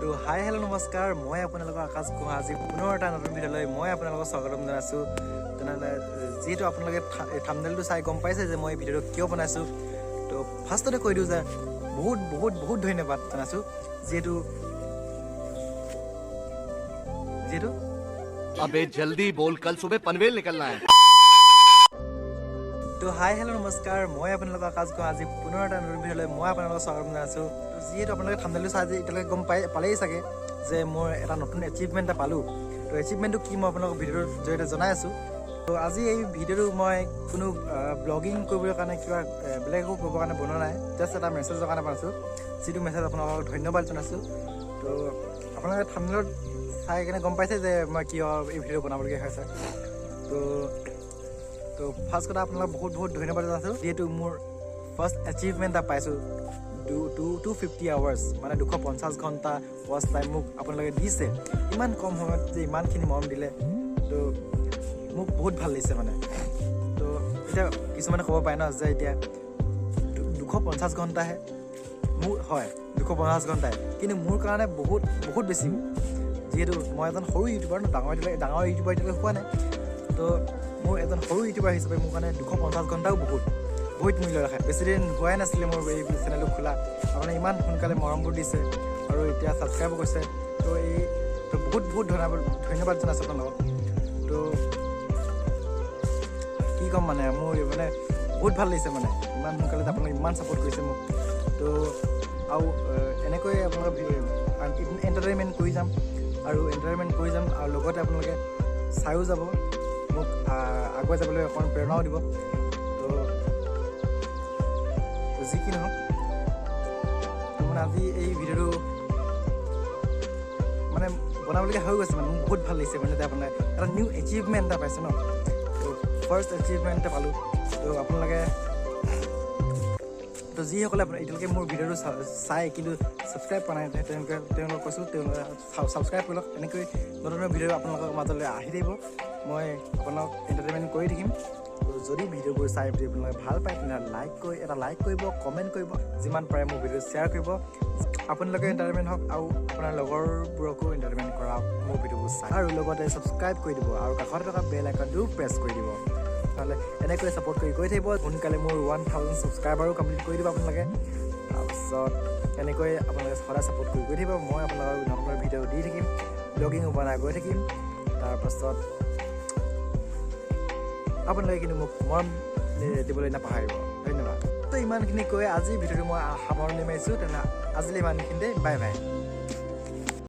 তো hi hello' নমস্কাৰ মই আপোনালোকৰ আকাশ গোহাঁই আজি পুনৰ এটা নতুন ভিডিঅ'লৈ মই আপোনালোকক স্বাগতম জনাইছোঁ তেনেহ'লে যিহেতু আপোনালোকে থাম্বনেইলটো চাই গম পাইছে যে মই ভিডিঅ'টো কিয় বনাইছোঁ তো ফাৰ্ষ্টতে কৈ দিওঁ যে বহুত ধন্যবাদ জনাইছোঁ যিহেতু अबे जल्दी बोल कल सुबह पनवेल निकलना है তো হাই হেল্ল' নমস্কাৰ মই আপোনালোকৰ আকাশ গোহাঁই আজি পুনৰ এটা নতুন ভিডিঅ'লৈ মই আপোনালোকক স্বাগতম জনাইছোঁ যিহেতু আপোনালোকে থাম্বনেইলটো চাই এতিয়ালৈকে গম পালেই চাগে যে মই এটা নতুন এচিভমেণ্ট এটা পালোঁ তো এচিভমেণ্টটো কি মই আপোনালোকক ভিডিঅ'টোৰ জৰিয়তে জনাই আছোঁ তো আজি এই ভিডিঅ'টো মই কোনো ব্লগিং কৰিবৰ কাৰণে কিবা বেলেগ একো কৰিবৰ কাৰণে বনোৱা নাই জাষ্ট এটা মেছেজৰ কাৰণে পাইছোঁ যিটো মেছেজ আপোনালোকক ধন্যবাদ জনাইছোঁ তো আপোনালোকে থাম্বনেইলত চাই কিনে গম পাইছে যে মই কিয় এই ভিডিঅ' বনাবলগীয়া হৈছে তো ফাৰ্ষ্ট কথা আপোনালোকক বহুত ধন্যবাদ জনাইছোঁ যিহেতু মোৰ ফাৰ্ষ্ট এচিভমেণ্ট এটা পাইছোঁ 250 আৱাৰ্ছ মানে 250 ঘণ্টা ৱাচ টাইম মোক আপোনালোকে দিছে ইমান কম সময়ত যে ইমানখিনি মৰম দিলে তো মোক বহুত ভাল লাগিছে মানে তো এতিয়া কিছুমানে ক'ব পাৰে ন যে এতিয়া 250 ঘণ্টাহে মোৰ হয় 250 ঘণ্টাই কিন্তু মোৰ কাৰণে বহুত বেছি যিহেতু মই এজন সৰু ইউটিউবাৰ ন ডাঙৰ ইউটিউবাৰ এতিয়ালৈ হোৱা নাই তো মোৰ এজন সৰু ইউটিউবাৰ হিচাপে মোৰ কাৰণে 250 ঘণ্টাও বহুত মূল্য ৰাখে বেছি দিন হোৱাই নাছিলে মোৰ এই চেনেলটো খোলা আপোনাৰ ইমান সোনকালে মৰমবোৰ দিছে আৰু এতিয়া ছাবস্ক্ৰাইবো কৰিছে তো বহুত ধন্যবাদ জনাইছোঁ আপোনালোকক তো কি ক'ম মানে মোৰ মানে বহুত ভাল লাগিছে মানে ইমান সোনকালে আপোনালোকে ইমান ছাপোৰ্ট কৰিছে মোক তো আৰু এনেকৈ আপোনালোকে এণ্টাৰটেইনমেণ্ট কৰি যাম আৰু লগতে আপোনালোকে চায়ো যাব মোক আগুৱাই যাবলৈ অকণ প্ৰেৰণাও দিব তো যি কি নহওক মানে আজি এই ভিডিঅ'টো মানে বনাবলগীয়া হৈ গৈছে মানে মোক বহুত ভাল লাগিছে মানে আপোনাৰ এটা নিউ এচিভমেণ্ট এটা পাইছোঁ ন তো ফাৰ্ষ্ট এচিভমেণ্ট এটা পালোঁ তো আপোনালোকে তো যিসকলে এতিয়ালৈকে মোৰ ভিডিঅ'টো চাই কিন্তু ছাবস্ক্ৰাইব কৰা নাই তেওঁলোকক কৈছোঁ তেওঁলোকে ছাবস্ক্ৰাইব কৰি লওক এনেকৈ নতুন ভিডিঅ' আপোনালোকৰ মাজলৈ আহি থাকিব মই আপোনালোকক এণ্টাৰটেইনমেণ্ট কৰি থাকিম তো যদি ভিডিঅ'বোৰ চাই যদি আপোনালোকে ভাল পায় তেনেহ'লে এটা লাইক কৰিব কমেণ্ট কৰিব যিমান পাৰে মোৰ ভিডিঅ' শ্বেয়াৰ কৰিব আপোনালোকে এণ্টাৰটেইনমেণ্ট হওক আৰু আপোনাৰ লগৰবোৰকো এণ্টাৰটেইনমেণ্ট কৰা মোৰ ভিডিঅ'বোৰ চাই আৰু লগতে ছাবস্ক্ৰাইব কৰি দিব আৰু কাষতে থকা বেল আইকনটো প্ৰেছ কৰি দিব নহ'লে এনেকৈ ছাপোৰ্ট কৰি গৈ থাকিব সোনকালে মোৰ 1000 ছাবস্ক্ৰাইবাৰো কমপ্লিট কৰি দিব আপোনালোকে তাৰপিছত এনেকৈ আপোনালোকে সদায় ছাপোৰ্ট কৰি গৈ থাকিব মই আপোনালোকৰ নতুন ভিডিঅ' দি থাকিম ব্লগিঙো বনাই গৈ থাকিম তাৰপাছত আপোনালোকে কিন্তু মোক মৰম দিবলৈ নাপাহৰিব ধন্যবাদ তো ইমানখিনি কৈ আজি ভিডিঅ'টো মই সামৰণি মাৰিছোঁ তেনেহ'লে আজিলৈ ইমানখিনিতে বাই বাই